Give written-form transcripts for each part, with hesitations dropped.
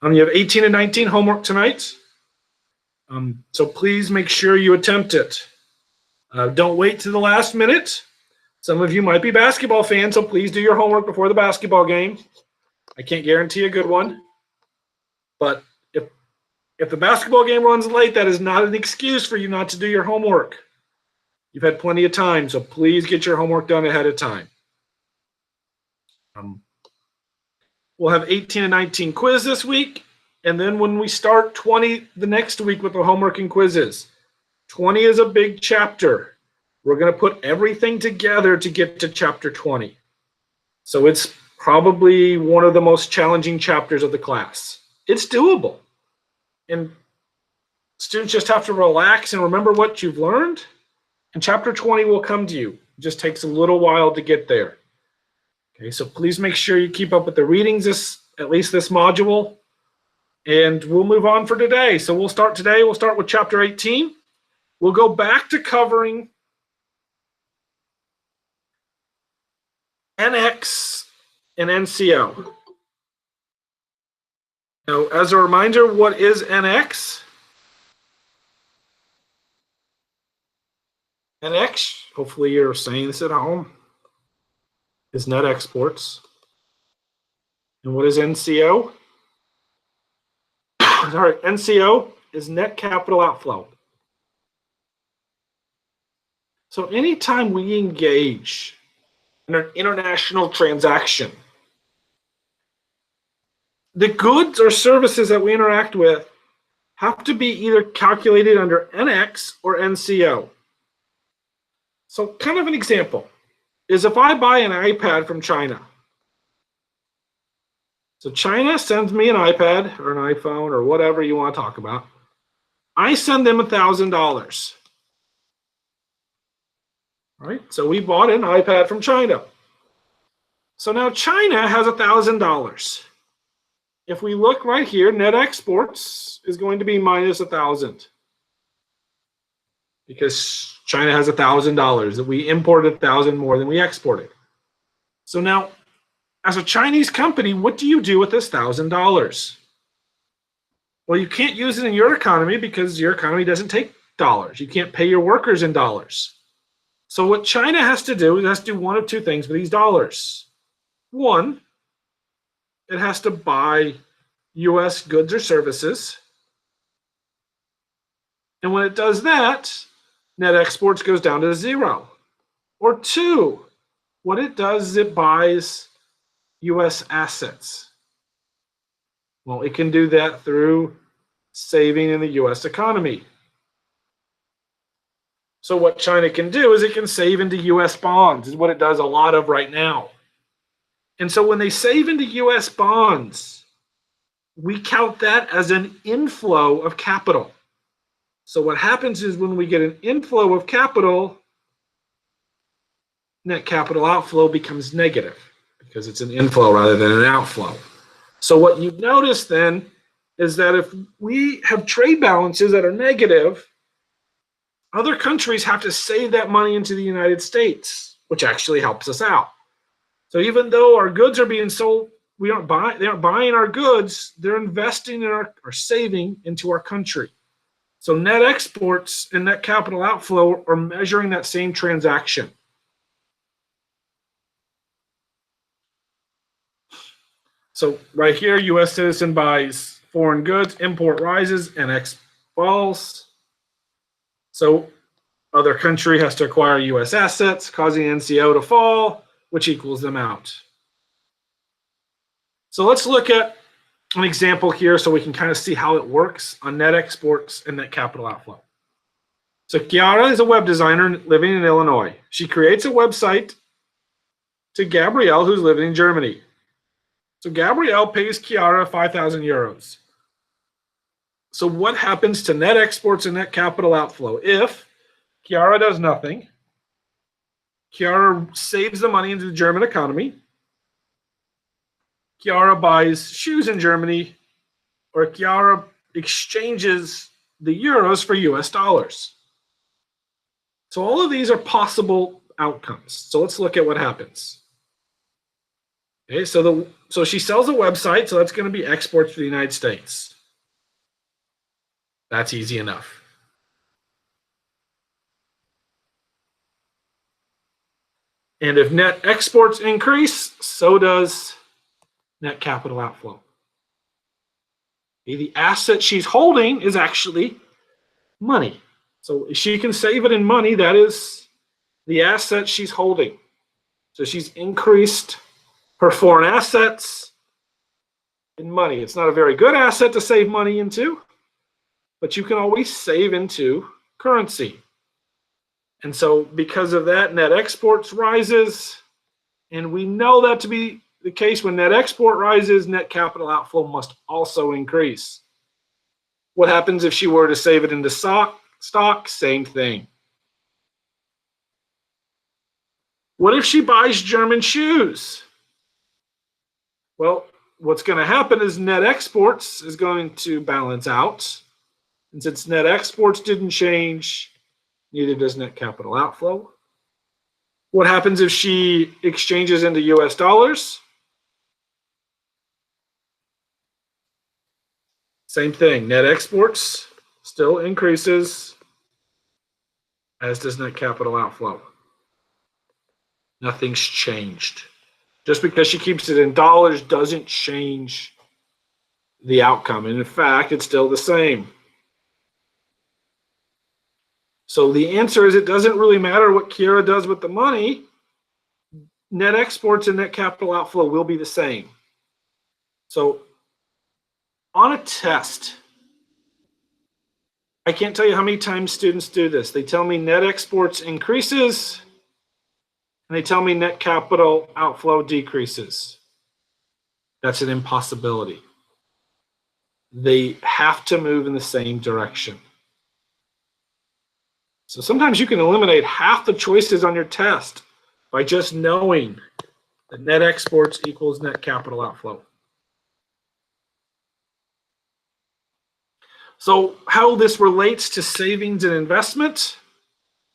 You have 18 and 19 homework tonight. So please make sure you attempt it. Don't wait to the last minute. Some of you might be basketball fans, so please do your homework before the basketball game. I can't guarantee a good one. But if the basketball game runs late, that is not an excuse for you not to do your homework. You've had plenty of time, so please get your homework done ahead of time. We'll have 18 and 19 quiz this week, and then when we start 20 the next week with the homework and quizzes. 20 is a big chapter. We're going to put everything together to get to chapter 20. So it's probably one of the most challenging chapters of the class. It's doable. And students just have to relax and remember what you've learned, and chapter 20 will come to you. It just takes a little while to get there. Okay, so please make sure you keep up with the readings at least this module, and we'll move on for today. So we'll start today. We'll start with chapter 18. We'll go back to covering NX and NCO. Now, as a reminder, what is NX? NX, hopefully you're saying this at home, is net exports. And what is NCO? Sorry, NCO is net capital outflow. So anytime we engage in an international transaction, the goods or services that we interact with have to be either calculated under NX or NCO. So kind of an example is if I buy an iPad from China. So China sends me an iPad or an iPhone or whatever you want to talk about. I send them $1,000. Right? So we bought an iPad from China. So now China has $1,000. If we look right here, net exports is going to be minus 1,000 because China has $1,000. That we imported 1,000 more than we exported. So now, as a Chinese company, what do you do with this $1,000? Well, you can't use it in your economy because your economy doesn't take dollars. You can't pay your workers in dollars. So what China has to do is it has to do one of two things with these dollars. One, it has to buy U.S. goods or services. And when it does that, net exports goes down to 0. Or two, what it does is it buys U.S. assets. Well, it can do that through saving in the U.S. economy. So what China can do is it can save into U.S. bonds, is what it does a lot of right now. And so when they save into U.S. bonds, we count that as an inflow of capital. So what happens is when we get an inflow of capital, net capital outflow becomes negative because it's an inflow rather than an outflow. So what you notice then is that if we have trade balances that are negative, other countries have to save that money into the United States, which actually helps us out. So even though our goods are being sold, they aren't buying our goods, they're investing in or saving into our country. So net exports and net capital outflow are measuring that same transaction. So right here, U.S. citizen buys foreign goods, import rises, NX falls. So other country has to acquire U.S. assets, causing NCO to fall, which equals them out. So let's look at an example here so we can kind of see how it works on net exports and net capital outflow. So Chiara is a web designer living in Illinois. She creates a website to Gabrielle, who's living in Germany. So Gabrielle pays Chiara 5,000 euros. So what happens to net exports and net capital outflow? If Chiara does nothing, Chiara saves the money into the German economy, Chiara buys shoes in Germany, or Chiara exchanges the euros for US dollars. So all of these are possible outcomes. So let's look at what happens. Okay, so she sells a website, so that's going to be exports to the United States. That's easy enough. And if net exports increase, so does net capital outflow. The asset she's holding is actually money. So if she can save it in money, that is the asset she's holding. So she's increased her foreign assets in money. It's not a very good asset to save money into, but you can always save into currency. And so because of that, net exports rises, and we know that to be the case. When net export rises, net capital outflow must also increase. What happens if she were to save it into stock? Same thing. What if she buys German shoes? Well, what's going to happen is net exports is going to balance out. And since net exports didn't change, neither does net capital outflow. What happens if she exchanges into US dollars? Same thing. Net exports still increases, as does net capital outflow. Nothing's changed. Just because she keeps it in dollars doesn't change the outcome. And in fact, it's still the same. So the answer is it doesn't really matter what Kira does with the money. Net exports and net capital outflow will be the same. So on a test, I can't tell you how many times students do this. They tell me net exports increases, and they tell me net capital outflow decreases. That's an impossibility. They have to move in the same direction. So sometimes you can eliminate half the choices on your test by just knowing that net exports equals net capital outflow. So how this relates to savings and investment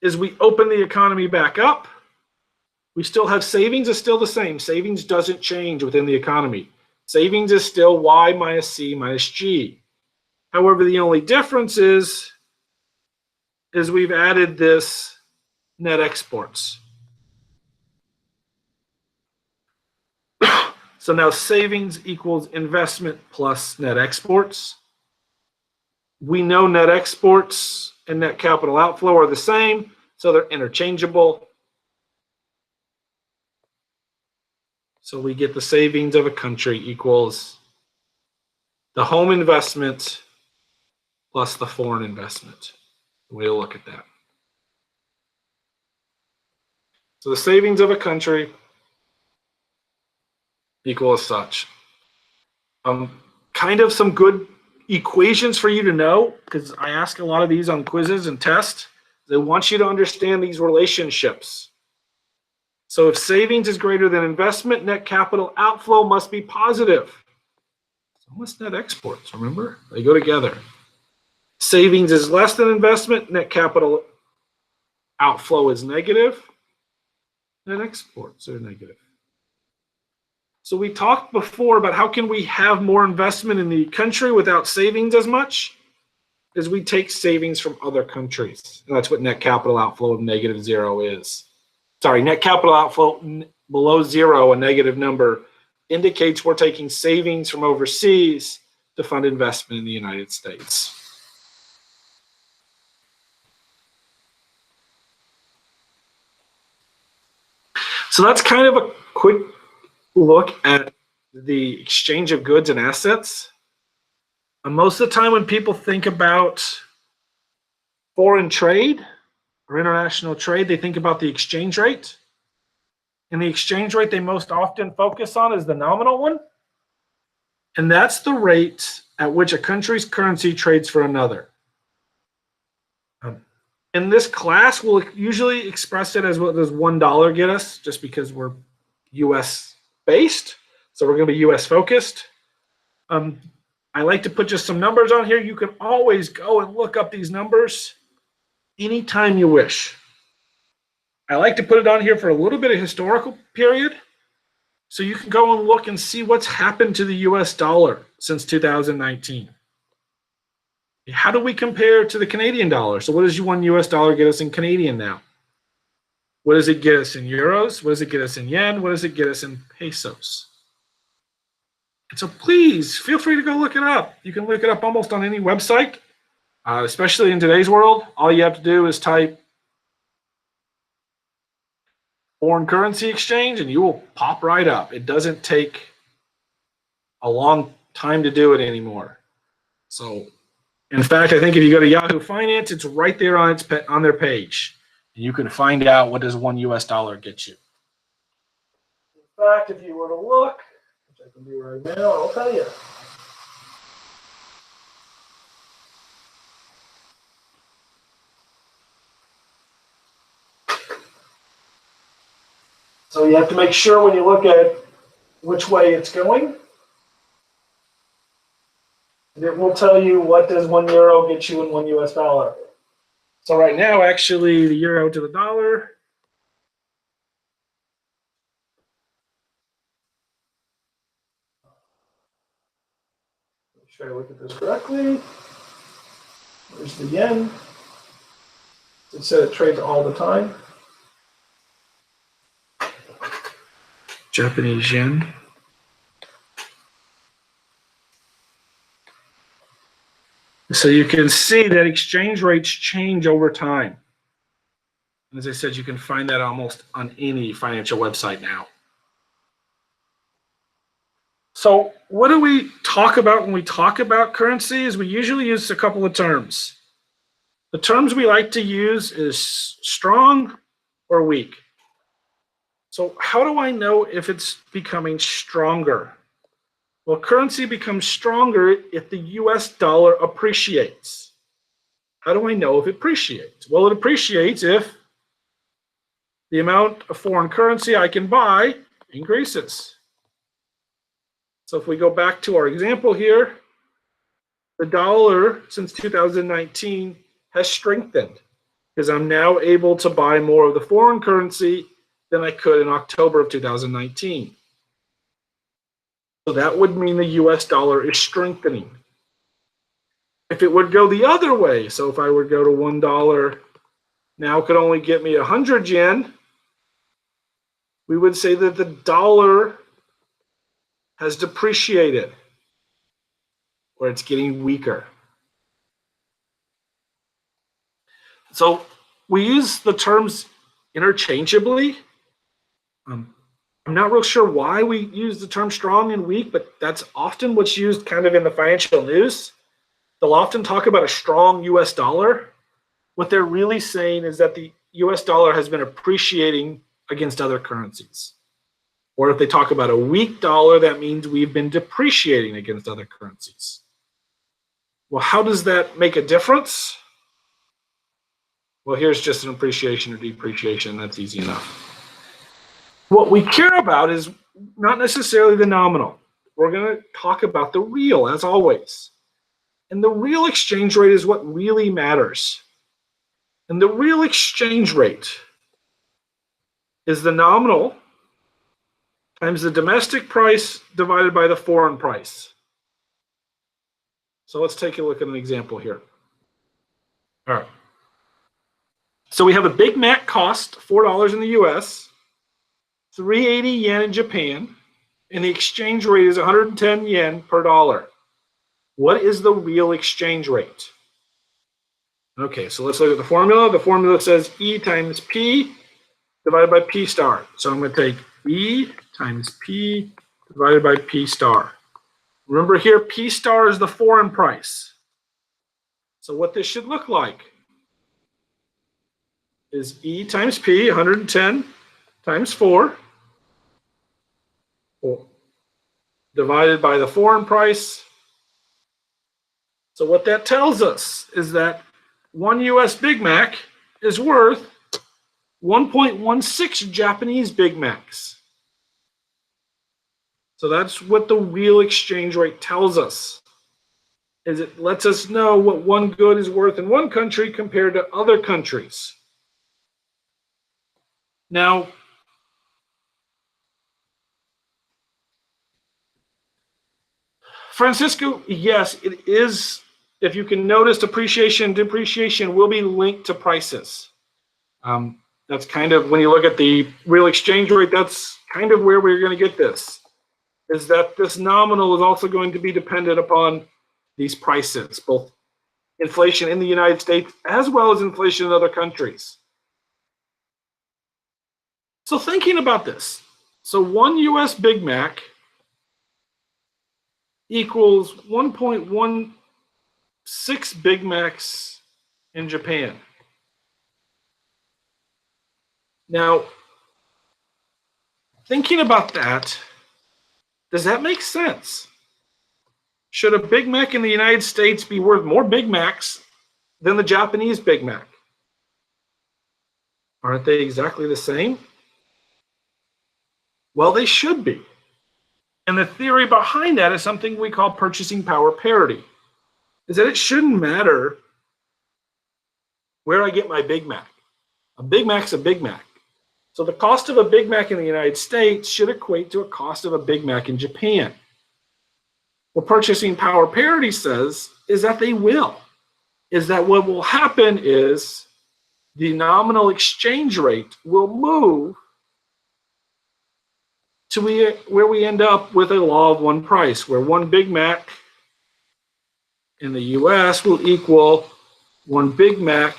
is we open the economy back up. We still have savings is still the same. Savings doesn't change within the economy. Savings is still Y minus C minus G. However, the only difference is we've added this net exports. So now savings equals investment plus net exports. We know net exports and net capital outflow are the same, so they're interchangeable. So we get the savings of a country equals the home investment plus the foreign investment. We'll look at that. So the savings of a country equals such. Kind of some good equations for you to know, because I ask a lot of these on quizzes and tests. They want you to understand these relationships. So if savings is greater than investment, net capital outflow must be positive. So what's net exports? Remember, they go together. Savings is less than investment, net capital outflow is negative, net exports are negative. So we talked before about how can we have more investment in the country without savings as much as we take savings from other countries. And that's what net capital outflow of -0 is. Sorry, net capital outflow below 0, a negative number, indicates we're taking savings from overseas to fund investment in the United States. So that's kind of a quick look at the exchange of goods and assets. And most of the time when people think about foreign trade or international trade, they think about the exchange rate. And the exchange rate they most often focus on is the nominal one. And that's the rate at which a country's currency trades for another. In this class, we'll usually express it as what does $1 get us, just because we're US based. So we're going to be US focused. I like to put just some numbers on here. You can always go and look up these numbers anytime you wish. I like to put it on here for a little bit of historical period, So you can go and look and see what's happened to the US dollar since 2019. How do we compare to the Canadian dollar? So what does one US dollar get us in Canadian now? What does it get us in euros? What does it get us in yen? What does it get us in pesos? And so please feel free to go look it up. You can look it up almost on any website, especially in today's world. All you have to do is type foreign currency exchange and you will pop right up. It doesn't take a long time to do it anymore. So in fact, I think if you go to Yahoo Finance, it's right there on their page. And you can find out what does one US dollar get you. In fact, if you were to look, which I can do right now, I'll tell you. So you have to make sure when you look at which way it's going, it will tell you what does 1 euro get you in 1 US dollar. So right now, actually, the euro to the dollar. Make sure I look at this correctly. There's the yen. It said it trades all the time. Japanese yen. So you can see that exchange rates change over time. As I said, you can find that almost on any financial website now. So what do we talk about when we talk about currencies? We usually use a couple of terms. The terms we like to use is strong or weak. So how do I know if it's becoming stronger? Well, currency becomes stronger if the US dollar appreciates. How do I know if it appreciates? Well, it appreciates if the amount of foreign currency I can buy increases. So if we go back to our example here, the dollar since 2019 has strengthened because I'm now able to buy more of the foreign currency than I could in October of 2019. So that would mean the US dollar is strengthening. If it would go the other way, so if I would go to $1 now could only get me 100 yen, we would say that the dollar has depreciated, or it's getting weaker. So we use the terms interchangeably. I'm not real sure why we use the term strong and weak, but that's often what's used kind of in the financial news. They'll often talk about a strong US dollar. What they're really saying is that the US dollar has been appreciating against other currencies. Or if they talk about a weak dollar, that means we've been depreciating against other currencies. Well, how does that make a difference? Well, here's just an appreciation or depreciation. That's easy enough. What we care about is not necessarily the nominal. We're going to talk about the real, as always. And the real exchange rate is what really matters. And the real exchange rate is the nominal times the domestic price divided by the foreign price. So let's take a look at an example here. All right. So we have a Big Mac cost $4 in the US, 380 yen in Japan, and the exchange rate is 110 yen per dollar. What is the real exchange rate? Okay, so let's look at the formula. The formula says E times P divided by P star. So I'm going to take E times P divided by P star. Remember here, P star is the foreign price. So what this should look like is E times P, 110 times 4, divided by the foreign price. So what that tells us is that one US Big Mac is worth 1.16 Japanese Big Macs. So that's what the real exchange rate tells us. Is it lets us know what one good is worth in one country compared to other countries. Now, Francisco, yes, it is. If you can notice, appreciation and depreciation will be linked to prices. That's kind of, when you look at the real exchange rate, that's kind of where we're going to get this, is that this nominal is also going to be dependent upon these prices, both inflation in the United States as well as inflation in other countries. So thinking about this, so one US Big Mac equals 1.16 Big Macs in Japan. Now, thinking about that, does that make sense? Should a Big Mac in the United States be worth more Big Macs than the Japanese Big Mac? Aren't they exactly the same? Well, they should be. And the theory behind that is something we call purchasing power parity, is that it shouldn't matter where I get my Big Mac. A Big Mac's a Big Mac. So the cost of a Big Mac in the United States should equate to a cost of a Big Mac in Japan. What purchasing power parity says is that they will. Is that what will happen is the nominal exchange rate will move to where we end up with a law of one price, where one Big Mac in the US will equal one Big Mac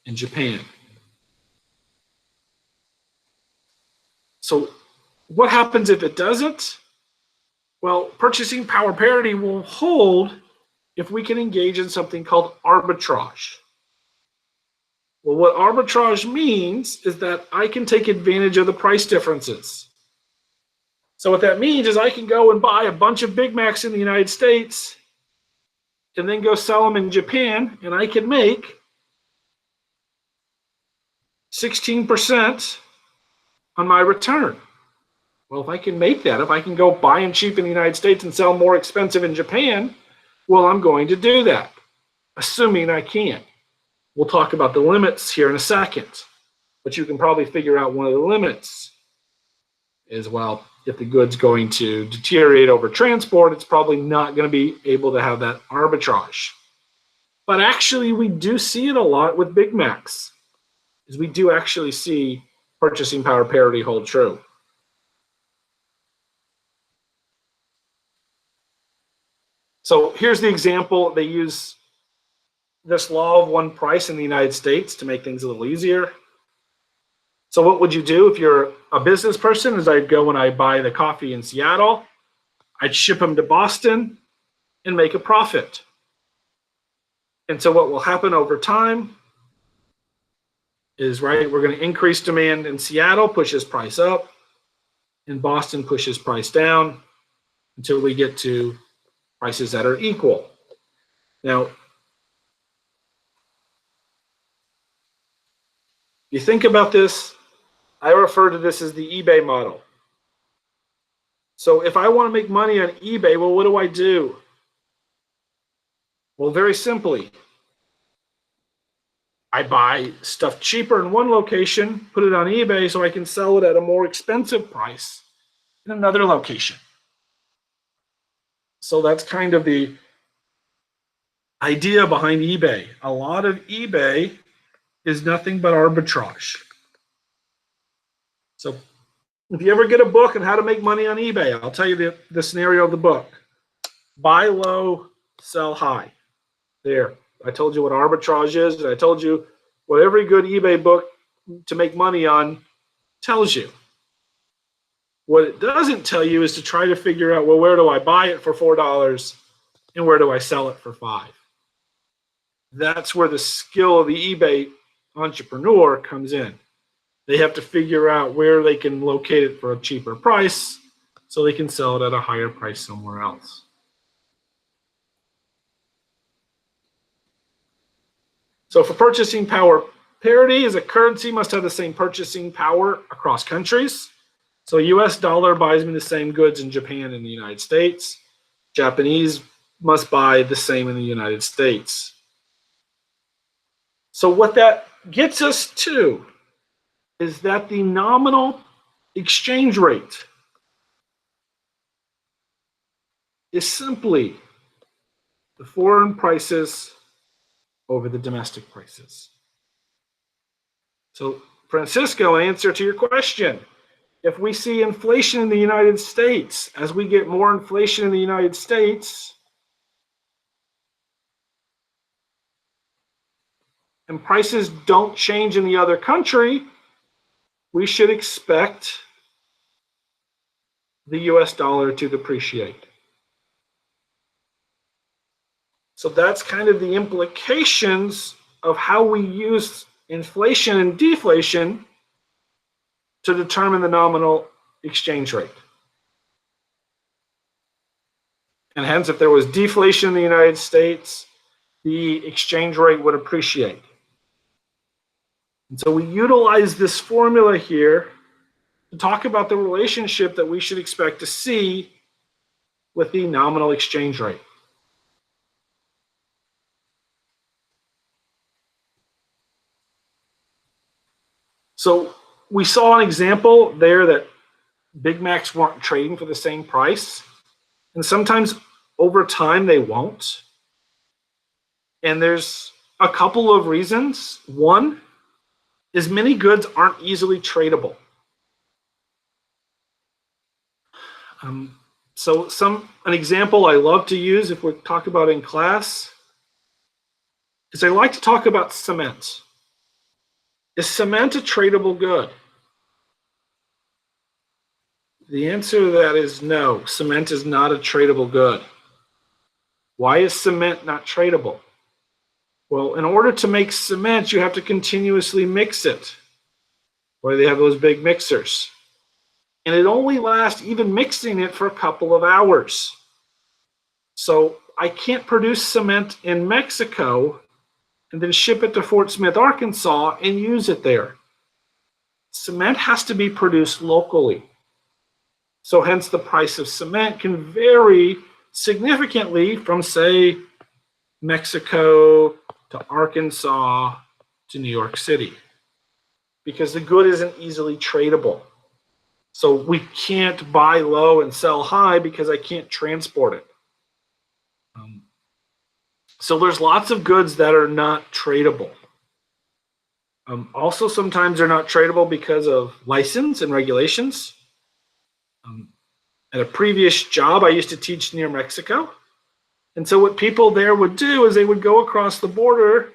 in Japan. So what happens if it doesn't? Well, purchasing power parity will hold if we can engage in something called arbitrage. Well, what arbitrage means is that I can take advantage of the price differences. So what that means is I can go and buy a bunch of Big Macs in the United States and then go sell them in Japan, and I can make 16% on my return. Well, if I can make that, if I can go buy them cheap in the United States and sell more expensive in Japan, well, I'm going to do that, assuming I can. We'll talk about the limits here in a second, but you can probably figure out one of the limits is, well, if the good's going to deteriorate over transport, it's probably not going to be able to have that arbitrage. But actually, we do see it a lot with Big Macs, is we do actually see purchasing power parity hold true. So here's the example. They use this law of one price in the United States to make things a little easier. So what would you do if you're a business person? Is I'd go and I'd buy the coffee in Seattle, I'd ship them to Boston and make a profit. And so what will happen over time is, right, we're going to increase demand in Seattle, pushes price up, and Boston pushes price down until we get to prices that are equal. Now, you think about this, I refer to this as the eBay model. So if I want to make money on eBay, well, what do I do? Well, very simply, I buy stuff cheaper in one location, put it on eBay so I can sell it at a more expensive price in another location. So that's kind of the idea behind eBay. A lot of eBay is nothing but arbitrage. So if you ever get a book on how to make money on eBay, I'll tell you the scenario of the book. Buy low, sell high. There. I told you what arbitrage is, and I told you what every good eBay book to make money on tells you. What it doesn't tell you is to try to figure out, well, where do I buy it for $4 and where do I sell it for $5? That's where the skill of the eBay entrepreneur comes in. They have to figure out where they can locate it for a cheaper price so they can sell it at a higher price somewhere else. So for purchasing power parity, is a currency must have the same purchasing power across countries. So US dollar buys me the same goods in Japan and the United States. Japanese must buy the same in the United States. So what that gets us to is that the nominal exchange rate is simply the foreign prices over the domestic prices. So, Francisco, in answer to your question, if we see inflation in the United States, as we get more inflation in the United States, and prices don't change in the other country, we should expect the US dollar to depreciate. So that's kind of the implications of how we use inflation and deflation to determine the nominal exchange rate. And hence, if there was deflation in the United States, the exchange rate would appreciate. And so we utilize this formula here to talk about the relationship that we should expect to see with the nominal exchange rate. So we saw an example there that Big Macs weren't trading for the same price. And sometimes over time they won't. And there's a couple of reasons. One is many goods aren't easily tradable. So an example I love to use if we talk about in class is I like to talk about cement. Is cement a tradable good? The answer to that is no. Cement is not a tradable good. Why is cement not tradable? Well, in order to make cement, you have to continuously mix it. Why they have those big mixers. And it only lasts, even mixing it, for a couple of hours. So I can't produce cement in Mexico and then ship it to Fort Smith, Arkansas, and use it there. Cement has to be produced locally. So hence the price of cement can vary significantly from, say, Mexico to Arkansas to New York City, because the good isn't easily tradable. So we can't buy low and sell high because I can't transport it. So there's lots of goods that are not tradable. Also, sometimes they're not tradable because of license and regulations. At a previous job, I used to teach near Mexico. And so what people there would do is they would go across the border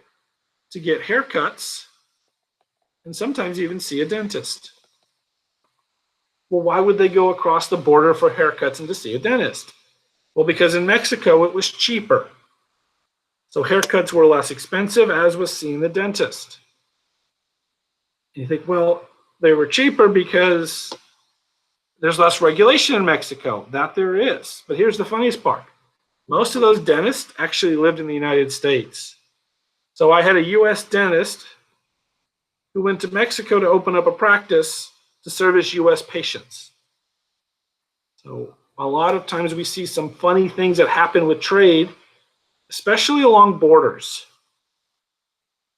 to get haircuts and sometimes even see a dentist. Well, why would they go across the border for haircuts and to see a dentist? Well, because in Mexico it was cheaper. So haircuts were less expensive, as was seeing the dentist. And you think, well, they were cheaper because there's less regulation in Mexico. That there is. But here's the funniest part. Most of those dentists actually lived in the United States. So I had a US dentist who went to Mexico to open up a practice to service US patients. So a lot of times we see some funny things that happen with trade, especially along borders.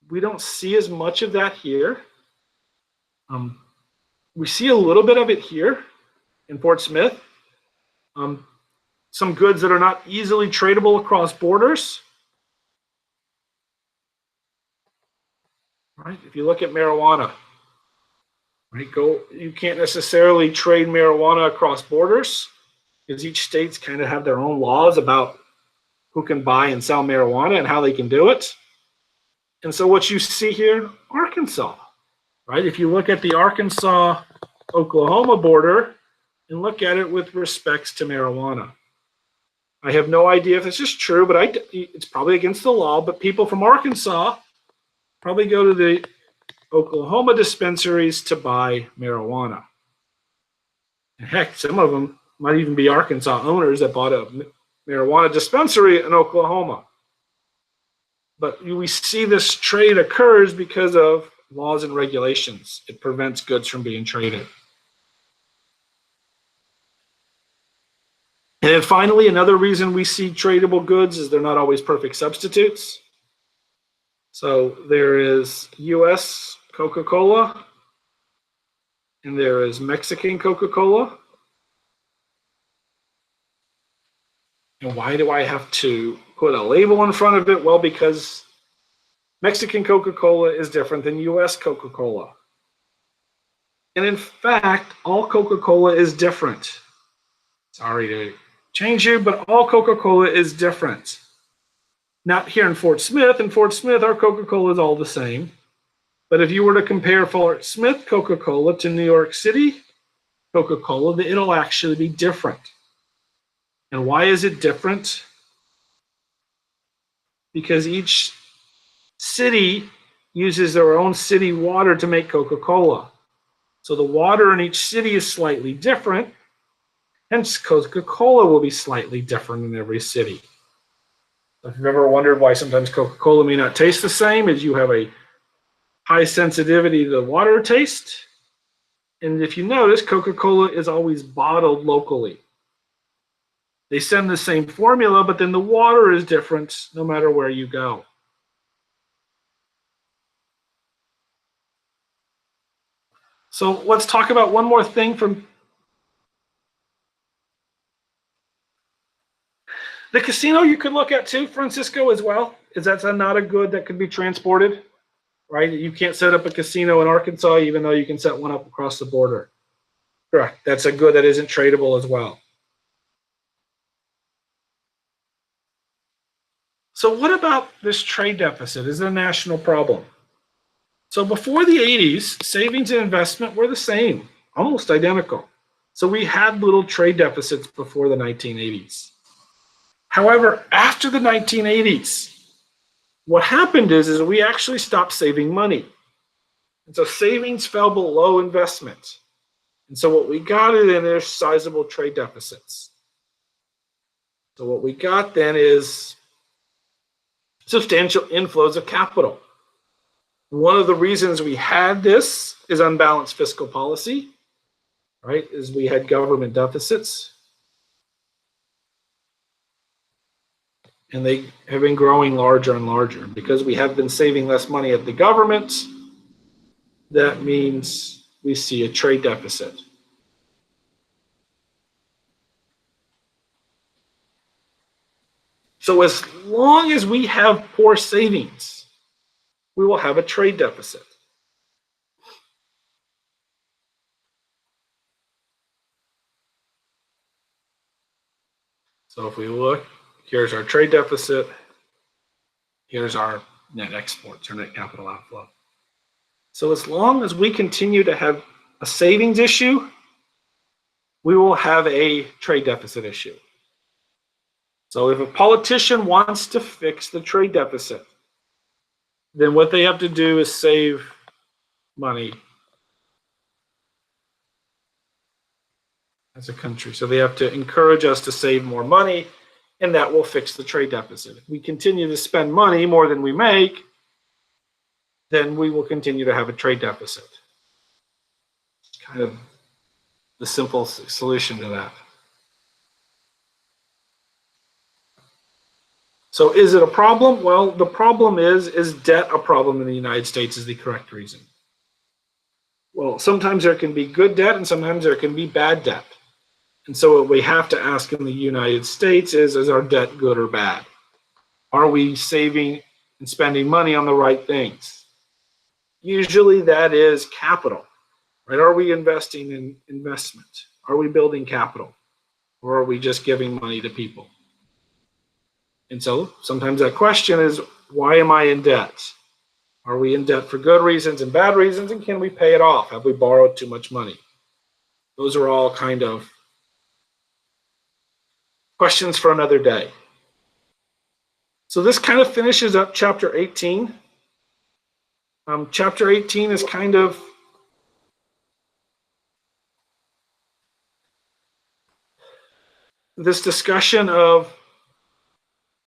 We don't see as much of that here. We see a little bit of it here in Fort Smith. Some goods that are not easily tradable across borders. Right? If you look at marijuana, right? You can't necessarily trade marijuana across borders because each state's kind of have their own laws about who can buy and sell marijuana and how they can do it. And so what you see here, Arkansas, right? If you look at the Arkansas-Oklahoma border and look at it with respects to marijuana. I have no idea if this is true, but it's probably against the law, but people from Arkansas probably go to the Oklahoma dispensaries to buy marijuana. And heck, some of them might even be Arkansas owners that bought a marijuana dispensary in Oklahoma. But we see this trade occurs because of laws and regulations. It prevents goods from being traded. And then finally, another reason we see tradable goods is they're not always perfect substitutes. So there is US Coca-Cola and there is Mexican Coca-Cola. And why do I have to put a label in front of it? Well, because Mexican Coca-Cola is different than US Coca-Cola. And in fact, all Coca-Cola is different. Sorry to change you, but all Coca-Cola is different. Not here in Fort Smith. In Fort Smith, our Coca-Cola is all the same. But if you were to compare Fort Smith Coca-Cola to New York City Coca-Cola, it'll actually be different. And why is it different? Because each city uses their own city water to make Coca-Cola. So the water in each city is slightly different. Hence, Coca-Cola will be slightly different in every city. If you've ever wondered why sometimes Coca-Cola may not taste the same, is you have a high sensitivity to the water taste. And if you notice, Coca-Cola is always bottled locally. They send the same formula, but then the water is different no matter where you go. So let's talk about one more thing from the casino. You could look at too, Francisco, as well. Is that not a good that could be transported? Right? You can't set up a casino in Arkansas, even though you can set one up across the border. Correct. That's a good that isn't tradable as well. So what about this trade deficit? Is it a national problem? So before the 80s, savings and investment were the same, almost identical. So we had little trade deficits before the 1980s. However, after the 1980s, what happened is we actually stopped saving money. And so savings fell below investment. And so what we got is then there's sizable trade deficits. So what we got then is substantial inflows of capital. One of the reasons we had this is unbalanced fiscal policy, right? Is we had government deficits. And they have been growing larger and larger. Because we have been saving less money at the government, that means we see a trade deficit. So as long as we have poor savings, we will have a trade deficit. So if we look, here's our trade deficit. Here's our net exports, or net capital outflow. So as long as we continue to have a savings issue, we will have a trade deficit issue. So if a politician wants to fix the trade deficit, then what they have to do is save money as a country. So they have to encourage us to save more money, and that will fix the trade deficit. If we continue to spend money more than we make, then we will continue to have a trade deficit. It's kind of the simple solution to that. So is it a problem? Well, the problem is debt a problem in the United States is the correct reason? Well, sometimes there can be good debt and sometimes there can be bad debt. And so what we have to ask in the United States is our debt good or bad? Are we saving and spending money on the right things? Usually that is capital, right? Are we investing in investment? Are we building capital? Or are we just giving money to people? And so sometimes that question is, why am I in debt? Are we in debt for good reasons and bad reasons? And can we pay it off? Have we borrowed too much money? Those are all kind of questions for another day. So this kind of finishes up chapter 18. Chapter 18 is kind of this discussion of